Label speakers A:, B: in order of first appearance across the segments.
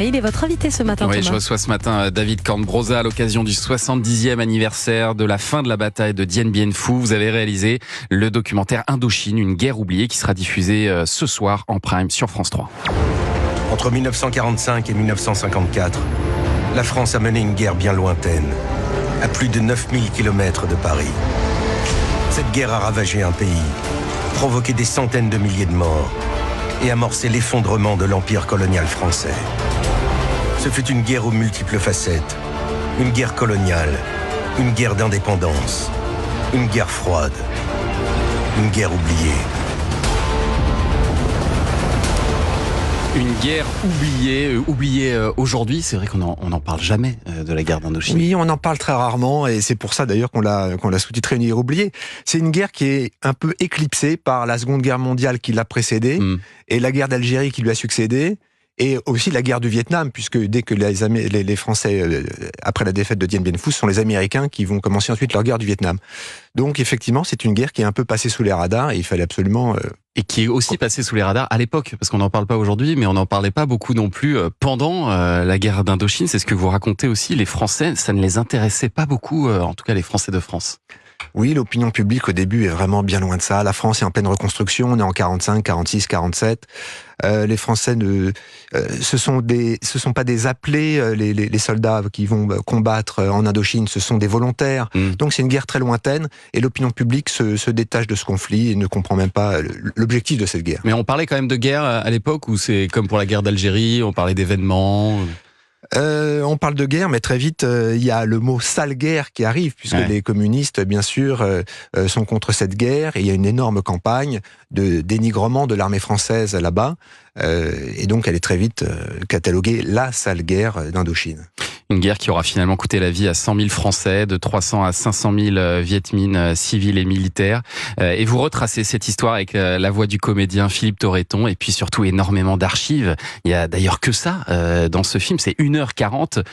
A: Et il est votre invité ce matin,
B: Oui,
A: Thomas.
B: je reçois ce matin David Cornbrosa à l'occasion du 70e anniversaire de la fin de la bataille de Dien Bien Phu. Vous avez réalisé le documentaire Indochine, une guerre oubliée, qui sera diffusé ce soir en prime sur France 3.
C: Entre 1945 et 1954, la France a mené une guerre bien lointaine, à plus de 9000 km de Paris. Cette guerre a ravagé un pays, provoqué des centaines de milliers de morts et amorcé l'effondrement de l'empire colonial français. Ce fut une guerre aux multiples facettes, une guerre coloniale, une guerre d'indépendance, une guerre froide, une guerre oubliée.
B: Une guerre oubliée aujourd'hui. C'est vrai qu'on n'en parle jamais de la guerre d'Indochine.
D: Oui, on en parle très rarement et c'est pour ça d'ailleurs qu'on l'a sous-titré une guerre oubliée. C'est une guerre qui est un peu éclipsée par la Seconde Guerre mondiale qui l'a précédée et la guerre d'Algérie qui lui a succédé. Et aussi la guerre du Vietnam, puisque dès que les Français, après la défaite de Dien Bien Phu, ce sont les Américains qui vont commencer ensuite leur guerre du Vietnam. Donc effectivement, c'est une guerre qui est un peu passée sous les radars et il fallait absolument...
B: Et qui est aussi passée sous les radars à l'époque, parce qu'on n'en parle pas aujourd'hui, mais on n'en parlait pas beaucoup non plus pendant la guerre d'Indochine. C'est ce que vous racontez aussi, les Français, ça ne les intéressait pas beaucoup, en tout cas les Français de France.
D: Oui, l'opinion publique au début est vraiment bien loin de ça. La France est en pleine reconstruction, on est en 45, 46, 47. Les Français ce sont pas des appelés, les soldats qui vont combattre en Indochine, ce sont des volontaires. Donc c'est une guerre très lointaine et l'opinion publique se détache de ce conflit et ne comprend même pas l'objectif de cette guerre.
B: Mais on parlait quand même de guerre à l'époque, où c'est comme pour la guerre d'Algérie, on parlait d'événements.
D: On parle de guerre, mais très vite, il y a le mot sale guerre qui arrive, puisque les communistes, bien sûr, sont contre cette guerre, et il y a une énorme campagne de dénigrement de l'armée française là-bas, et donc elle est très vite cataloguée la sale guerre d'Indochine.
B: Une guerre qui aura finalement coûté la vie à 100 000 Français, de 300 à 500 000 Viet Minh civils et militaires. Et vous retracez cette histoire avec la voix du comédien Philippe Torreton, et puis surtout énormément d'archives. Il y a d'ailleurs que ça dans ce film, c'est 1h40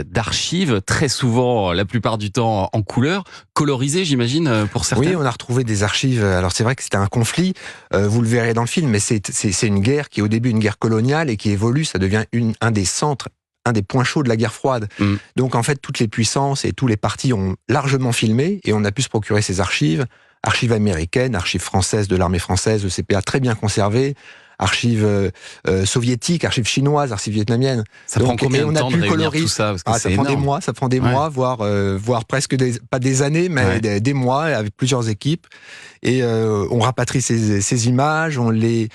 B: d'archives, très souvent, la plupart du temps en couleur, colorisées j'imagine pour certains.
D: Oui, on a retrouvé des archives. Alors c'est vrai que c'était un conflit, vous le verrez dans le film, mais c'est une guerre qui est au début une guerre coloniale et qui évolue, ça devient un des centres, un des points chauds de la guerre froide. Donc en fait, toutes les puissances et tous les partis ont largement filmé et on a pu se procurer ces archives américaines, archives françaises de l'armée française, ECPA très bien conservées, archives soviétiques, archives chinoises, archives vietnamiennes.
B: Ça prend combien de temps de réunir tout ça, parce que
D: ça prend des mois, voire presque pas des années, mais des mois avec plusieurs équipes. Et on rapatrie ces images, on les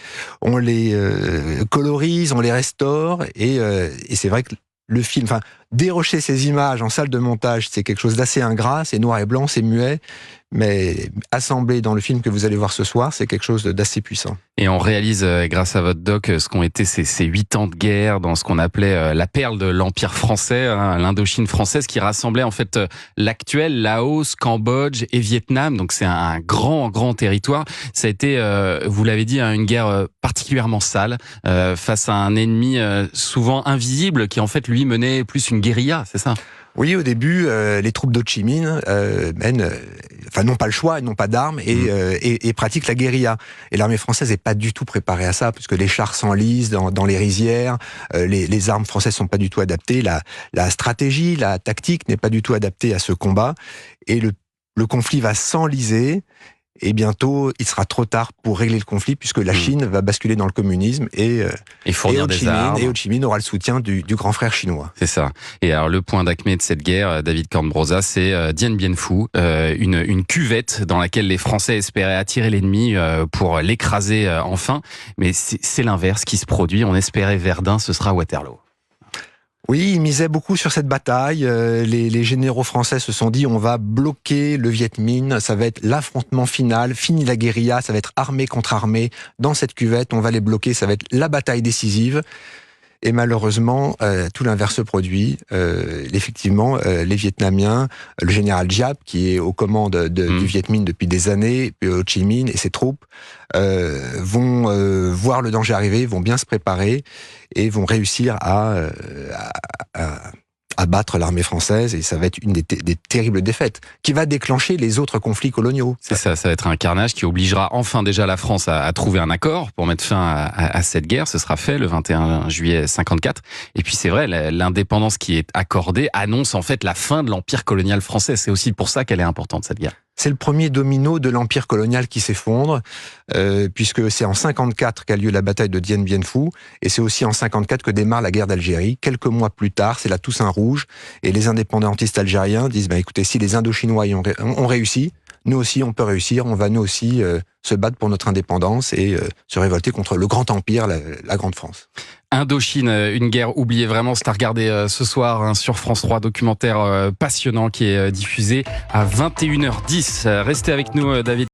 D: colorise, on les restaure, et c'est vrai que le film, dérocher ces images en salle de montage, c'est quelque chose d'assez ingrat, c'est noir et blanc, c'est muet, mais assemblé dans le film que vous allez voir ce soir, c'est quelque chose d'assez puissant.
B: Et on réalise, grâce à votre doc, ce qu'ont été ces 8 ans de guerre dans ce qu'on appelait la perle de l'Empire français, l'Indochine française, qui rassemblait en fait l'actuel Laos, Cambodge et Vietnam. Donc c'est un grand territoire. Ça a été, vous l'avez dit, une guerre particulièrement sale, face à un ennemi souvent invisible, qui en fait lui menait plus une guérilla, c'est ça ?
D: Oui, au début, les troupes d'Ho Chi Minh n'ont pas le choix, ils n'ont pas d'armes et pratiquent la guérilla. Et l'armée française n'est pas du tout préparée à ça, puisque les chars s'enlisent dans les rizières, les armes françaises sont pas du tout adaptées, la stratégie, la tactique n'est pas du tout adaptée à ce combat, et le conflit va s'enliser. Et bientôt, il sera trop tard pour régler le conflit, puisque la Chine va basculer dans le communisme et
B: fournir des armes.
D: Et Ho Chi Minh aura le soutien du grand frère chinois.
B: C'est ça. Et alors, le point d'acmé de cette guerre, David Cornbrosa, c'est Dien Bien Phu, une cuvette dans laquelle les Français espéraient attirer l'ennemi pour l'écraser enfin. Mais c'est l'inverse qui se produit. On espérait Verdun, ce sera Waterloo.
D: Oui, ils misaient beaucoup sur cette bataille. Les généraux français se sont dit, on va bloquer le Viet Minh, ça va être l'affrontement final, fini la guérilla, ça va être armée contre armée. Dans cette cuvette, on va les bloquer, ça va être la bataille décisive. Et malheureusement, tout l'inverse se produit. Effectivement, les Vietnamiens, le général Giap, qui est aux commandes du Viet Minh depuis des années, puis Ho Chi Minh et ses troupes, vont voir le danger arriver, vont bien se préparer et vont réussir à battre l'armée française et ça va être une des terribles défaites qui va déclencher les autres conflits coloniaux.
B: C'est ça va être un carnage qui obligera enfin déjà la France à trouver un accord pour mettre fin à cette guerre. Ce sera fait le 21 juillet 54. Et puis c'est vrai, l'indépendance qui est accordée annonce en fait la fin de l'empire colonial français. C'est aussi pour ça qu'elle est importante, cette guerre.
D: C'est le premier domino de l'empire colonial qui s'effondre, puisque c'est en 54 qu'a lieu la bataille de Dien Bien Phu, et c'est aussi en 54 que démarre la guerre d'Algérie. Quelques mois plus tard, c'est la Toussaint Rouge, et les indépendantistes algériens disent écoutez, si les Indochinois ont réussi, nous aussi on peut réussir, on va nous aussi se battre pour notre indépendance et se révolter contre le grand empire, la grande France.
B: Indochine, une guerre oubliée, vraiment, c'est à regarder ce soir sur France 3, documentaire passionnant qui est diffusé à 21h10. Restez avec nous, David.